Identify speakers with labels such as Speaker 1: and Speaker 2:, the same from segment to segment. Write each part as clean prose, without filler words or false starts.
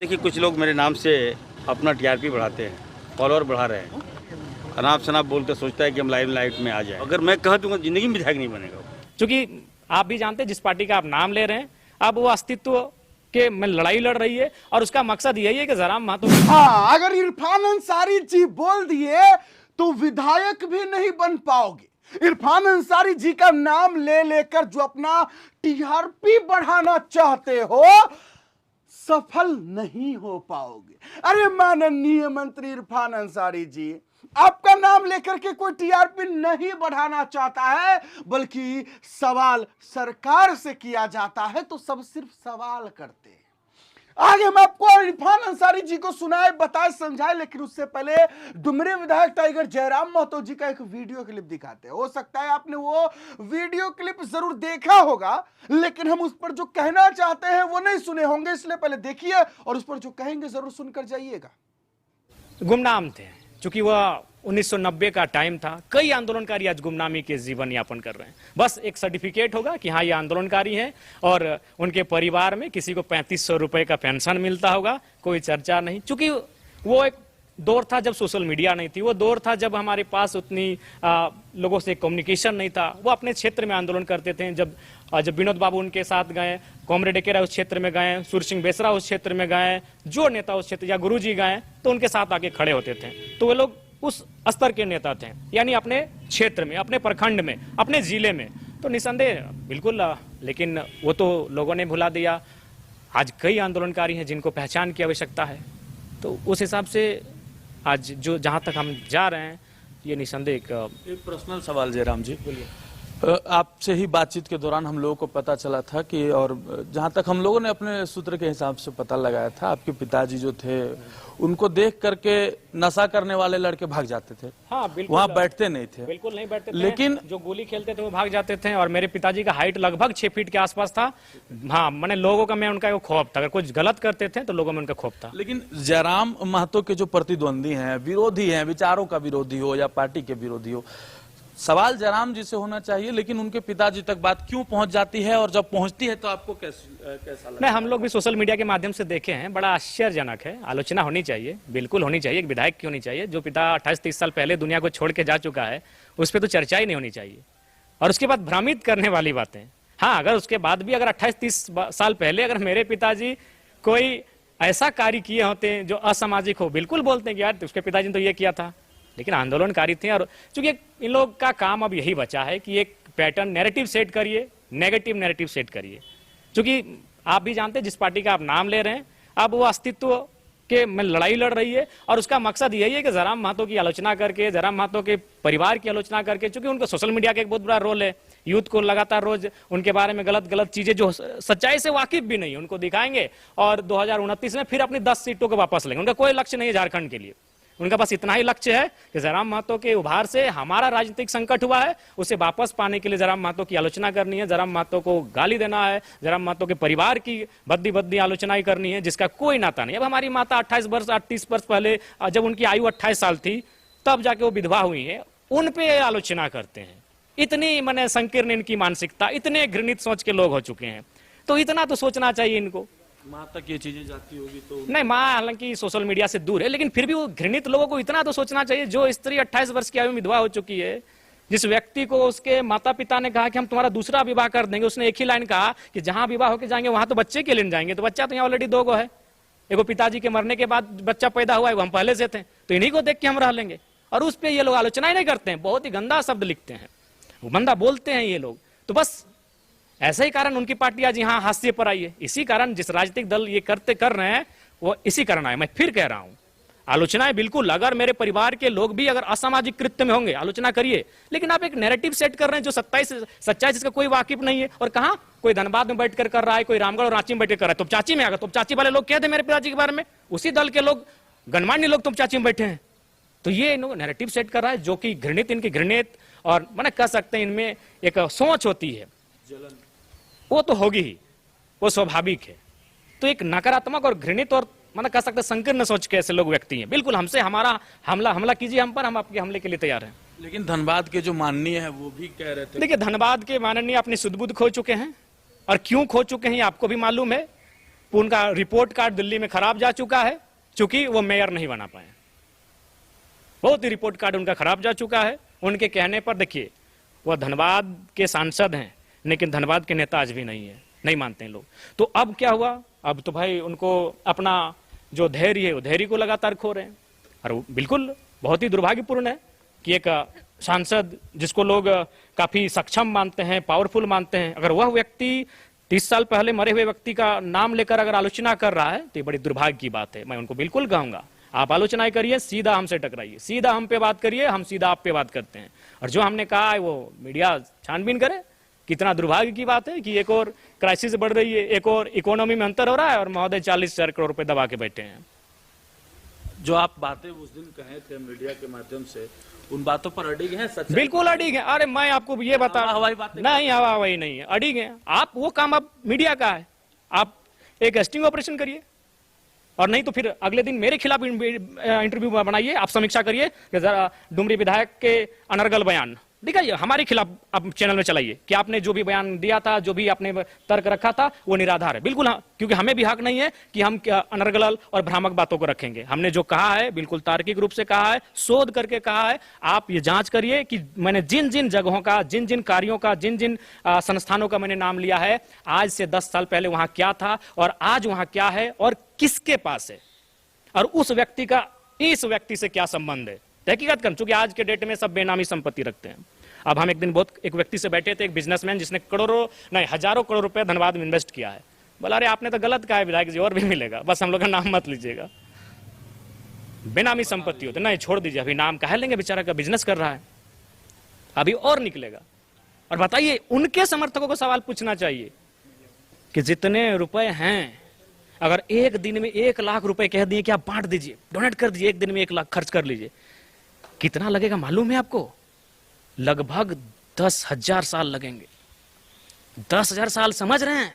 Speaker 1: देखिए, कुछ लोग मेरे नाम से अपना टीआरपी बढ़ाते हैं, फॉलोअर बढ़ा रहे हैं। अनाप शनाप बोल के सोचता है कि हम लाइमलाइट में आ जाए। अगर मैं कह दूंगा जिंदगी में विधायक नहीं बनेगा।
Speaker 2: क्योंकि आप भी जानते हैं जिस पार्टी का आप नाम ले रहे हैं, अब वो अस्तित्व के में लड़ाई लड़ रही है और उसका मकसद यही है कि जराम महतो।
Speaker 3: हाँ, अगर इरफान अंसारी जी बोल दिए तो विधायक भी नहीं बन पाओगे। इरफान अंसारी जी का नाम ले लेकर जो अपना टीआरपी बढ़ाना चाहते हो, सफल नहीं हो पाओगे। अरे माननीय मंत्री इरफान अंसारी जी, आपका नाम लेकर के कोई टीआरपी नहीं बढ़ाना चाहता है, बल्कि सवाल सरकार से किया जाता है तो सब सिर्फ सवाल करते हैं। आगे हम आपको इरफान अंसारी जी को सुनाए, बताए, समझाए, लेकिन उससे पहले डुमरी विधायक टाइगर जयराम महतो जी का एक वीडियो क्लिप दिखाते हैं। हो सकता है आपने वो वीडियो क्लिप जरूर देखा होगा, लेकिन हम उस पर जो कहना चाहते हैं वो नहीं सुने होंगे, इसलिए पहले देखिए और उस पर जो कहेंगे जरूर सुनकर जाइएगा।
Speaker 2: गुमनाम थे, क्योंकि वह 1990 का टाइम था। कई आंदोलनकारी आज गुमनामी के जीवन यापन कर रहे हैं। बस एक सर्टिफिकेट होगा कि हाँ ये आंदोलनकारी हैं और उनके परिवार में किसी को 3500 रुपए का पेंशन मिलता होगा, कोई चर्चा नहीं। क्योंकि वो एक दौर था जब सोशल मीडिया नहीं थी, वो दौर था जब हमारे पास उतनी लोगों से कम्युनिकेशन नहीं था। वो अपने क्षेत्र में आंदोलन करते थे। जब विनोद बाबू उनके साथ गए, कॉमरेड डेकेरा उस क्षेत्र में गए, सूर्य सिंह बेसरा उस क्षेत्र में गए, जो नेता उस क्षेत्र या गुरु जी गए तो उनके साथ आके खड़े होते थे। तो वो लोग उस स्तर के नेता थे, यानी अपने क्षेत्र में, अपने प्रखंड में, अपने जिले में। तो निसंदेह बिल्कुल, लेकिन वो तो लोगों ने भुला दिया। आज कई आंदोलनकारी हैं जिनको पहचान की आवश्यकता है। तो उस हिसाब से आज जो जहां तक हम जा रहे हैं, ये निसंदेह
Speaker 4: एक पर्सनल सवाल जयराम जी, आपसे ही बातचीत के दौरान हम लोगों को पता चला था कि, और जहां तक हम लोगों ने अपने सूत्र के हिसाब से पता लगाया था, आपके पिताजी जो थे उनको देख करके नशा करने वाले लड़के भाग जाते थे।
Speaker 2: हाँ, बिल्कुल,
Speaker 4: वहां बैठते नहीं थे।
Speaker 2: बिल्कुल नहीं बैठते थे।
Speaker 4: लेकिन
Speaker 2: जो गोली खेलते थे वो भाग जाते थे। और मेरे पिताजी का हाइट लगभग 6 फीट के आसपास था। हाँ, मैंने लोगों का, मैं उनका खौफ था, अगर कुछ गलत करते थे तो लोगों में उनका खौफ था।
Speaker 4: लेकिन जयराम महतो के जो प्रतिद्वंदी हैं, विरोधी हैं, विचारों का विरोधी हो या पार्टी के विरोधी हो, सवाल जयराम जी से होना चाहिए, लेकिन उनके पिताजी तक बात क्यों पहुंच जाती है, और जब पहुंचती है तो आपको कैसा लगता है?
Speaker 2: नहीं, हम लोग भी सोशल मीडिया के माध्यम से देखे हैं, बड़ा आश्चर्यजनक है। आलोचना होनी चाहिए, बिल्कुल होनी चाहिए, एक विधायक की होनी चाहिए। जो पिता 28-30 साल पहले दुनिया को छोड़ के जा चुका है, उस पर तो चर्चा ही नहीं होनी चाहिए। और उसके बाद भ्रमित करने वाली बातें। हाँ, अगर उसके बाद भी अगर 28-30 साल पहले अगर मेरे पिताजी कोई ऐसा कार्य किए होते हैं जो असामाजिक हो, बिल्कुल बोलते हैं कि यार उसके पिताजी ने तो ये किया था। लेकिन आंदोलनकारी थे, और चूंकि इन लोग का काम अब यही बचा है कि एक पैटर्न नैरेटिव सेट करिए, नेगेटिव नैरेटिव सेट करिए। क्योंकि आप भी जानते हैं जिस पार्टी का आप नाम ले रहे हैं, अब वो अस्तित्व के में लड़ाई लड़ रही है और उसका मकसद यही है कि जयराम महतो की आलोचना करके, जयराम महतो के परिवार की आलोचना करके, क्योंकि उनका सोशल मीडिया का एक बहुत बड़ा रोल है। यूथ को लगातार रोज उनके बारे में गलत गलत चीजें जो सच्चाई से वाकिफ भी नहीं, उनको दिखाएंगे और 2029 में फिर अपनी 10 सीटों को वापस लेंगे। उनका कोई लक्ष्य नहीं है झारखंड के लिए, उनका बस इतना ही लक्ष्य है कि जयराम महतो के उभार से हमारा राजनीतिक संकट हुआ है, उसे वापस पाने के लिए जयराम महतो की आलोचना करनी है, जयराम महतो को गाली देना है, जयराम महतो के परिवार की बद्दी आलोचना ही करनी है, जिसका कोई नाता नहीं। अब हमारी माता 28 वर्ष 30 वर्ष पहले, जब उनकी आयु 28 साल थी, तब जाके वो विधवा हुई है, उन पे आलोचना करते हैं। इतनी मैंने संकीर्ण इनकी मानसिकता, इतने घृणित सोच के लोग हो चुके हैं। तो इतना तो सोचना चाहिए इनको।
Speaker 4: माँ तक ये चीजें जाती होगी तो
Speaker 2: नहीं, माँ हालांकि सोशल मीडिया से दूर है, लेकिन फिर भी वो घृणित लोगों को इतना तो सोचना चाहिए। जो स्त्री 28 वर्ष की आयु में विधवा हो चुकी है, जिस व्यक्ति को उसके माता पिता ने कहा कि हम तुम्हारा दूसरा विवाह कर देंगे, उसने एक ही लाइन कहा कि जहां विवाह होकर जाएंगे वहां तो बच्चे के लिए जाएंगे। तो बच्चा तो यहाँ ऑलरेडी 2 गो है, एगो पिताजी के मरने के बाद बच्चा पैदा हुआ है, वो हम पहले से थे, तो इन्हीं को देख के हम रह लेंगे। और उस पर ये लोग आलोचना ही नहीं करते हैं, बहुत ही गंदा शब्द लिखते हैं, वो गंदा बोलते हैं ये लोग। तो बस ऐसे ही कारण उनकी पार्टी आज यहाँ हाशिए पर आई है। इसी कारण जिस राजनीतिक दल ये कर रहे हैं, वो इसी कारण आए। मैं फिर कह रहा हूं, आलोचनाएं बिल्कुल, अगर मेरे परिवार के लोग भी अगर असामाजिक कृत्य में होंगे, आलोचना करिए, लेकिन आप एक नैरेटिव सेट कर रहे हैं जो सच्चाई जिसका कोई वाकिफ नहीं है। और कहां कोई धनबाद में बैठकर कर रहा है, कोई रामगढ़ और रांची में बैठकर कर रहा है। तोपचाची में, अगर तोपचाची वाले लोग कहते मेरे पिताजी के बारे में, उसी दल के लोग, गणमान्य लोग तोपचाची में बैठे हैं। तो ये नैरेटिव सेट कर रहा है जो कि घृणित, इनकी घृणित, और मैंने कह सकते हैं इनमें एक सोच होती है, वो तो होगी ही, वो स्वाभाविक है। तो एक नकारात्मक और घृणित और मैंने कह सकते संकीर्ण सोच के ऐसे लोग व्यक्ति हैं। बिल्कुल हमसे हमारा हमला कीजिए हम पर, हम आपके हमले के लिए तैयार हैं।
Speaker 4: लेकिन धनबाद के जो माननीय है वो भी कह रहे थे।
Speaker 2: देखिए, धनबाद के माननीय अपनी सुध-बुध खो चुके हैं, और क्यों खो चुके हैं आपको भी मालूम है। उनका रिपोर्ट कार्ड दिल्ली में खराब जा चुका है, चूंकि वो मेयर नहीं बना पाए। बहुत ही रिपोर्ट कार्ड उनका खराब जा चुका है। उनके कहने पर देखिए, वह धनबाद के सांसद हैं, लेकिन धनबाद के नेता आज भी नहीं है, नहीं मानते हैं लोग। तो अब क्या हुआ, अब तो भाई उनको अपना जो धैर्य है, वो धैर्य को लगातार खो रहे हैं। और वो बिल्कुल बहुत ही दुर्भाग्यपूर्ण है कि एक सांसद जिसको लोग काफी सक्षम मानते हैं, पावरफुल मानते हैं, अगर वह व्यक्ति 30 साल पहले मरे हुए व्यक्ति का नाम लेकर अगर आलोचना कर रहा है तो ये बड़ी दुर्भाग्य की बात है। मैं उनको बिल्कुल कहूंगा, आप आलोचनाएं करिए, सीधा हमसे टकराइए, सीधा हम पे बात करिए, हम सीधा आप पे बात करते हैं। और जो हमने कहा है वो मीडिया छानबीन करे। कितना दुर्भाग्य की बात है कि एक और क्राइसिस बढ़ रही है, एक और इकोनॉमी में अंतर हो रहा है, और महोदय 40,000 करोड़ रुपए दबा के बैठे हैं।
Speaker 4: जो आप बातें उस दिन कहे थे मीडिया के माध्यम से, उन बातों पर अड़िग हैं? सच
Speaker 2: बिल्कुल अड़िग हैं। अरे मैं आपको ये बता,
Speaker 4: हवाई बातें
Speaker 2: नहीं, हवा हवाई नहीं है, अड़िग हैं आप। वो काम अब मीडिया का है, आप एक स्टिंग ऑपरेशन करिए, और नहीं तो फिर अगले दिन मेरे खिलाफ इंटरव्यू बनाइए, आप समीक्षा करिए कि जरा डुमरी विधायक के अनर्गल बयान दिखाइए, हमारे खिलाफ आप चैनल में चलाइए कि आपने जो भी बयान दिया था, जो भी आपने तर्क रखा था, वो निराधार है। बिल्कुल हाँ, क्योंकि हमें भी हक नहीं है कि हम अनर्गल और भ्रामक बातों को रखेंगे। हमने जो कहा है बिल्कुल तार्किक रूप से कहा है, शोध करके कहा है। आप ये जांच करिए कि मैंने जिन जिन जगहों का, जिन जिन कार्यों का, जिन जिन संस्थानों का मैंने नाम लिया है, आज से 10 साल पहले वहां क्या था और आज वहां क्या है और किसके पास है, और उस व्यक्ति का इस व्यक्ति से क्या संबंध है। तहकीकात कर, चूंकि आज के डेट में सब बेनामी संपत्ति रखते हैं। अब हम एक दिन एक व्यक्ति से बैठे थे, एक बिजनेसमैन जिसने करोड़ों नहीं हजारों करोड़ रुपए धनबाद में इन्वेस्ट किया है। बोला अरे आपने तो गलत कहा है विधायक जी, और भी मिलेगा, बस हम लोग का नाम मत लीजिएगा। बेनामी संपत्ति होती नहीं, छोड़ दीजिए, अभी नाम कह लेंगे, बेचारा का बिजनेस कर रहा है, अभी और निकलेगा। और बताइए, उनके समर्थकों को सवाल पूछना चाहिए कि जितने रुपए हैं, अगर एक दिन में 1 लाख रुपए कह दिए कि आप बांट दीजिए, डोनेट कर दीजिए, एक दिन में 1 लाख खर्च कर लीजिए, कितना लगेगा मालूम है आपको? लगभग 10,000 साल लगेंगे। 10,000 साल समझ रहे हैं?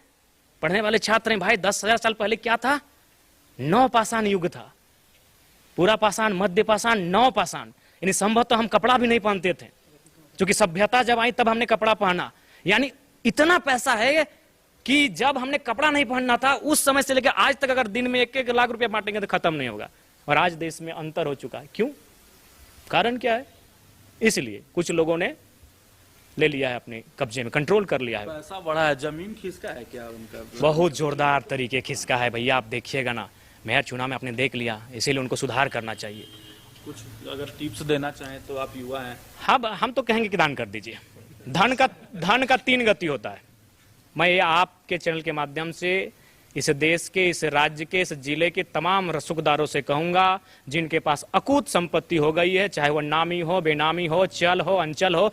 Speaker 2: पढ़ने वाले छात्र हैं भाई, 10,000 साल पहले क्या था? 9 पाषाण युग था, पूरा पाषाण, मध्य पाषाण, 9 पाषाण। यानी संभवतः हम कपड़ा भी नहीं पहनते थे, क्योंकि सभ्यता जब आई तब हमने कपड़ा पहना। यानी इतना पैसा है कि जब हमने कपड़ा नहीं पहनना था, उस समय से लेकर आज तक अगर दिन में 1-1 लाख रुपया बांटेंगे तो खत्म नहीं होगा। और आज देश में अंतर हो चुका है। क्यों? कारण क्या है? इसलिए कुछ लोगों ने ले लिया है अपने कब्जे में, कंट्रोल कर लिया है।
Speaker 4: पैसा बढ़ा है, जमीन खिसका है क्या उनका?
Speaker 2: बहुत जोरदार तरीके खिसका है भैया, आप देखिएगा ना। मेयर चुनाव में आपने देख लिया, इसीलिए उनको सुधार करना चाहिए।
Speaker 4: कुछ अगर टिप्स देना चाहें तो, आप युवा हैं।
Speaker 2: हम तो कहेंगे कि दान कर दीजिए। धन का 3 गति होता है। मैं ये आपके चैनल के माध्यम से इस देश के, इस राज्य के, इस जिले के तमाम रसूखदारों से कहूंगा, जिनके पास अकूत संपत्ति हो गई है, चाहे वह नामी हो, बेनामी हो, चल हो, अंचल हो,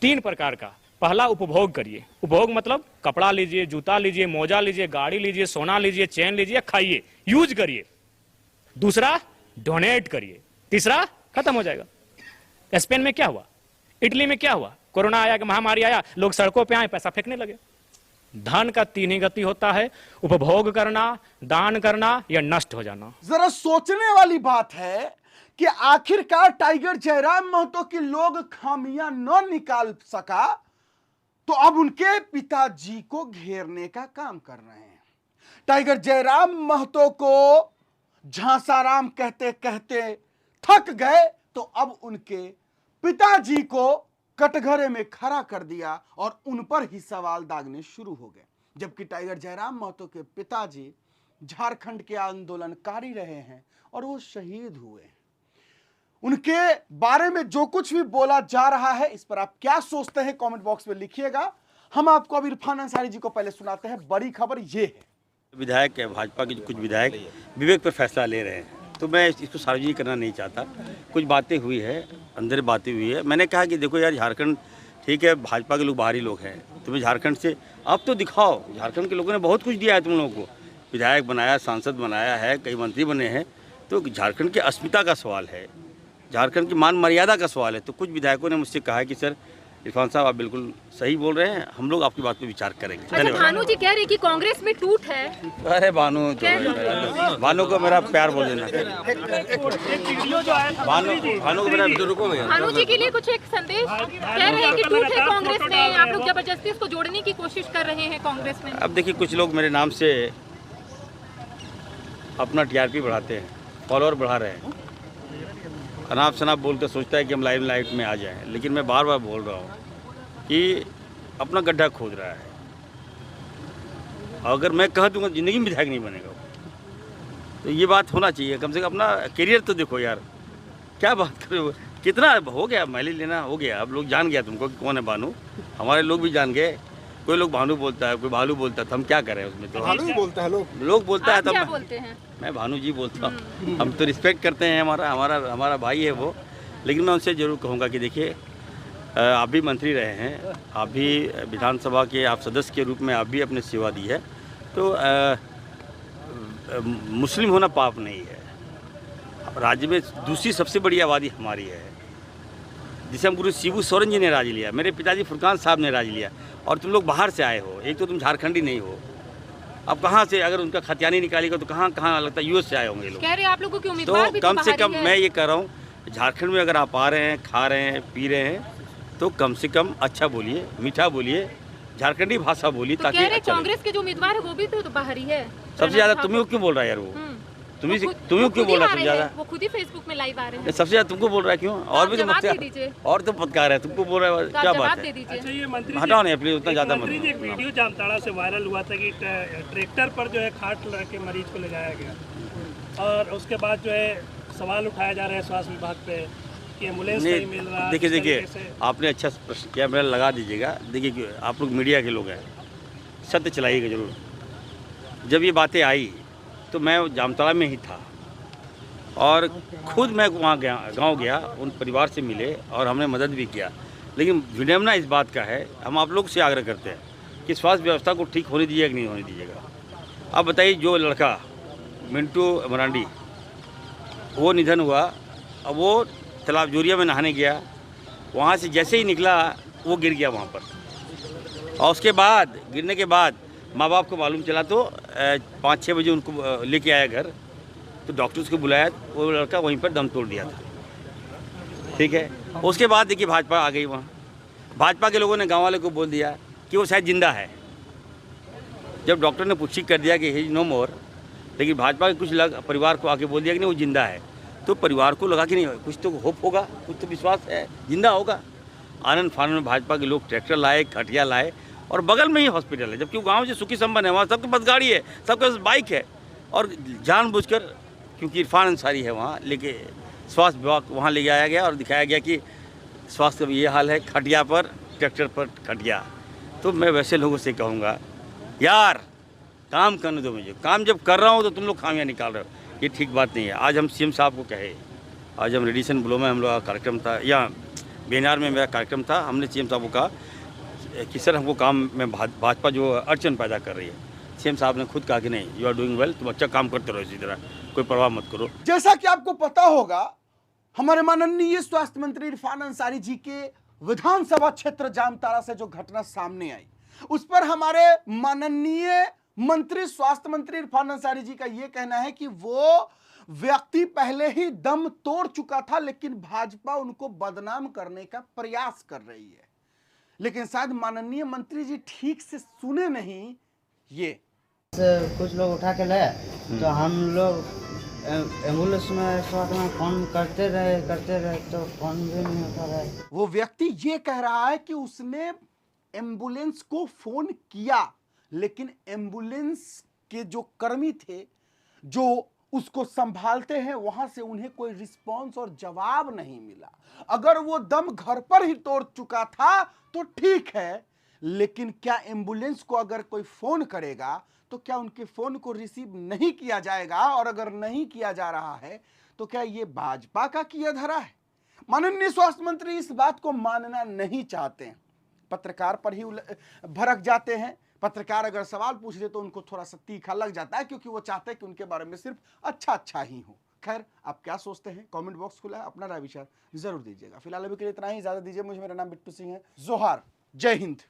Speaker 2: 3 प्रकार का। पहला, उपभोग करिए। उपभोग मतलब कपड़ा लीजिए, जूता लीजिए, मोजा लीजिए, गाड़ी लीजिए, सोना लीजिए, चैन लीजिए, खाइए, यूज करिए। दूसरा, डोनेट करिए। तीसरा, खत्म हो जाएगा। स्पेन में क्या हुआ, इटली में क्या हुआ, कोरोना आया, महामारी आया, लोग सड़कों पे आए, पैसा फेंकने लगे। धन का 3 ही गति होता है, उपभोग करना, दान करना या नष्ट हो जाना।
Speaker 3: जरा सोचने वाली बात है कि आखिरकार टाइगर जयराम महतो की लोग खामियां न निकाल सका, तो अब उनके पिताजी को घेरने का काम कर रहे हैं। टाइगर जयराम महतो को झांसाराम कहते कहते थक गए, तो अब उनके पिताजी को कटघरे में खड़ा कर दिया और उन पर ही सवाल दागने शुरू हो गए। जबकि टाइगर जयराम महतो के पिताजी झारखंड के आंदोलनकारी रहे हैं और वो शहीद हुए। उनके बारे में जो कुछ भी बोला जा रहा है, इस पर आप क्या सोचते हैं कमेंट बॉक्स में लिखिएगा। हम आपको अब इरफान अंसारी जी को पहले सुनाते हैं। बड़ी खबर ये है,
Speaker 1: विधायक है भाजपा के, कुछ विधायक विवेक पर फैसला ले रहे हैं, तो मैं इसको सार्वजनिक करना नहीं चाहता। कुछ बातें हुई है, अंदर बातें हुई है। मैंने कहा कि देखो यार, झारखंड ठीक है, भाजपा के लोग बाहरी लोग हैं, तुम्हें झारखंड से अब तो दिखाओ। झारखंड के लोगों ने बहुत कुछ दिया है तुम लोगों को, विधायक बनाया, सांसद बनाया है, कई मंत्री बने हैं। तो झारखंड की अस्मिता का सवाल है, झारखंड की मान मर्यादा का सवाल है। तो कुछ विधायकों ने मुझसे कहा कि सर इरफान साहब आप बिल्कुल सही बोल रहे हैं, हम लोग आपकी बात पे विचार करेंगे।
Speaker 5: अच्छा, भानु जी कह रहे हैं कि कांग्रेस में टूट है।
Speaker 1: अरे भानु भानु को मेरा प्यार बोल देना। भानु को मेरा
Speaker 5: भानु जी के लिए कुछ एक संदेश कह रहे हैं कि टूट है कांग्रेस में, आप लोग जबरदस्ती उसको जोड़ने की कोशिश कर रहे हैं कांग्रेस में।
Speaker 1: अब देखिए, कुछ लोग मेरे नाम से अपना टीआरपी बढ़ाते हैं, फॉलोअर बढ़ा रहे हैं, अनाप शनाप बोल कर सोचता है कि हम लाइट में आ जाएं। लेकिन मैं बार बार बोल रहा हूँ कि अपना गड्ढा खोद रहा है। अगर मैं कह दूँगा ज़िंदगी में विधायक नहीं बनेगा, तो ये बात होना चाहिए। कम से कम अपना करियर तो देखो यार, क्या बात करो, कितना हो गया माइलेज लेना हो गया। अब लोग जान गया तुमको कि कौन है भानु, हमारे लोग भी जान गए। कोई लोग भानु बोलता है, कोई भालू बोलता है, तो हम क्या करें उसमें। तो
Speaker 3: भालू ही बोलते हैं लोग
Speaker 1: बोलता है
Speaker 5: आप
Speaker 1: तो
Speaker 5: क्या बोलते हैं?
Speaker 1: मैं भानु जी बोलता हूँ। हम तो रिस्पेक्ट करते हैं, हमारा भाई है वो। लेकिन मैं उनसे ज़रूर कहूँगा कि देखिए, आप भी मंत्री रहे हैं, आप भी विधानसभा के आप सदस्य के रूप में आप भी अपनी सेवा दी है, तो मुस्लिम होना पाप नहीं है। राज्य में दूसरी सबसे बड़ी आबादी हमारी है, जिसे हम गुरु शिबू सोरेन जी ने राज लिया, मेरे पिताजी फुरकान साहब ने राज लिया, और तुम लोग बाहर से आए हो। एक तो तुम झारखंडी नहीं हो, अब कहाँ से अगर उनका खतियानी निकालेगा तो कहाँ लगता है यूएस से आए होंगे लोग।
Speaker 5: कह रहे हैं आप लोगों की उम्मीदवार भी
Speaker 1: तो कम से
Speaker 5: बाहरी
Speaker 1: कम
Speaker 5: है।
Speaker 1: मैं ये कह रहा हूँ, झारखंड में अगर आप आ रहे हैं, खा रहे हैं, पी रहे हैं, तो कम से कम अच्छा बोलिए, मीठा बोलिए, झारखंडी भाषा बोलिए,
Speaker 5: तो
Speaker 1: ताकि
Speaker 5: कह रहे
Speaker 1: अच्छा लगे।
Speaker 5: कांग्रेस के जो उम्मीदवार है वो भी तो बाहरी है।
Speaker 1: सबसे ज़्यादा तुम्हें क्यों बोल रहा है यार वो, तुम्हें क्यों बोल रहा है सबसे ज़्यादा?
Speaker 5: वो खुद ही फेसबुक में लाइव आ रहे हैं।
Speaker 1: सबसे ज़्यादा तुमको बोल रहा है क्यों? और भी तो
Speaker 5: जवाब
Speaker 1: मुझसे
Speaker 5: दे दीजिए।
Speaker 1: और तो पत्रकार है, तुमको बोल रहा है,
Speaker 5: तो आप
Speaker 1: क्या
Speaker 5: जवाब
Speaker 1: बात
Speaker 5: दे
Speaker 1: है?
Speaker 5: दीजिए।
Speaker 6: अच्छा, ये मंत्री जी,
Speaker 1: हटाओ नहीं प्लीज, उतना ज़्यादा मत
Speaker 6: मंत्री जी, एक
Speaker 1: बोलो।
Speaker 6: वीडियो जामताड़ा से वायरल हुआ था कि ट्रैक्टर पर जो है खाट लगा के मरीज को ले जाया गया, और उसके बाद जो है सवाल उठाया जा रहा है स्वास्थ्य विभाग पे कि एम्बुलेंस नहीं मिल रहा।
Speaker 1: देखिए आपने अच्छा प्रश्न किया, मेरा लगा दीजिएगा। देखिए आप लोग मीडिया के लोग हैं, सत्य चलाइएगा जरूर। जब ये बातें आई तो मैं जामताड़ा में ही था, और खुद मैं वहाँ गांव गया, उन परिवार से मिले और हमने मदद भी किया। लेकिन विडम्बना इस बात का है, हम आप लोग से आग्रह करते हैं कि स्वास्थ्य व्यवस्था को ठीक होने दीजिएगा कि नहीं होने दीजिएगा। अब बताइए, जो लड़का मिंटू मरांडी वो निधन हुआ, अब वो तालाब जोरिया में नहाने गया, वहाँ से जैसे ही निकला वो गिर गया वहाँ पर, और उसके बाद गिरने के बाद माँ बाप को मालूम चला तो 5-6 बजे उनको लेके आया घर, तो डॉक्टर्स को बुलाया, वो लड़का वहीं पर दम तोड़ दिया था। ठीक है, उसके बाद देखिए भाजपा आ गई वहाँ, भाजपा के लोगों ने गांव वाले को बोल दिया कि वो शायद जिंदा है। जब डॉक्टर ने पुष्टि कर दिया कि ही नो मोर, लेकिन भाजपा के कुछ लोग परिवार को आके बोल दिया कि नहीं वो जिंदा है, तो परिवार को लगा कि नहीं कुछ तो होप होगा, कुछ तो विश्वास है, जिंदा होगा। आनंद फानन में भाजपा के लोग ट्रैक्टर लाए, खटिया लाए, और बगल में ही हॉस्पिटल है, जबकि वो गाँव से सुखी संपन्न है, वहाँ सबके पास गाड़ी है, सबके पास बाइक है, और जानबूझकर क्योंकि इरफान अंसारी है वहाँ, लेके स्वास्थ्य विभाग वहाँ ले जाया गया और दिखाया गया कि स्वास्थ्य का ये हाल है, खटिया पर, ट्रैक्टर पर खटिया। तो मैं वैसे लोगों से कहूँगा, यार काम करने दो मुझे, काम जब कर रहा हूँ तो तुम लोग खामियाँ निकाल रहे हो, ये ठीक बात नहीं है। आज हम सीएम साहब को कहे, आज हम रेडिसन ब्लो में हम लोग का कार्यक्रम था, या बीएनआर में मेरा कार्यक्रम था, हमने सीएम साहब को कहा कि सर हमको काम में भाजपा जो अड़चन पैदा कर रही है। सीएम साहब ने खुद कहा कि नहीं, यू आर डूइंग वेल, तुम अच्छा काम करते रहो इसी तरह, कोई परवाह मत करो।
Speaker 3: जैसा कि आपको पता होगा, हमारे माननीय स्वास्थ्य मंत्री इरफान अंसारी जी के विधानसभा क्षेत्र जामताड़ा से जो घटना सामने आई, उस पर हमारे माननीय मंत्री स्वास्थ्य मंत्री इरफान अंसारी जी का यह कहना है कि वो व्यक्ति पहले ही दम तोड़ चुका था, लेकिन भाजपा उनको बदनाम करने का प्रयास कर रही है। लेकिन शायद माननीय मंत्री जी ठीक से सुने नहीं। ये
Speaker 7: कुछ लोग उठा के लाए, तो हम लोग एम्बुलेंस में स्वास्थ्य में फोन करते रहे तो फोन भी नहीं उठा रहे।
Speaker 3: वो व्यक्ति ये कह रहा है कि उसने एम्बुलेंस को फोन किया, लेकिन एम्बुलेंस के जो कर्मी थे जो उसको संभालते हैं, वहां से उन्हें कोई रिस्पांस और जवाब नहीं मिला। अगर वो दम घर पर ही तोड़ चुका था तो ठीक है, लेकिन क्या एम्बुलेंस को अगर कोई फोन करेगा तो क्या उनके फोन को रिसीव नहीं किया जाएगा? और अगर नहीं किया जा रहा है तो क्या ये भाजपा का किया धरा है? माननीय स्वास्थ्य मंत्री इस बात को मानना नहीं चाहते हैं, पत्रकार पर ही भड़क जाते हैं। पत्रकार अगर सवाल पूछ ले तो उनको थोड़ा सा तीखा लग जाता है, क्योंकि वो चाहते हैं कि उनके बारे में सिर्फ अच्छा ही हो। खैर, आप क्या सोचते हैं? कमेंट बॉक्स खुला है, अपना राय विचार जरूर दीजिएगा। फिलहाल अभी के लिए इतना ही, इजाजत दीजिए। मुझे, मेरा नाम बिट्टू सिंह है। जोहार, जय हिंद।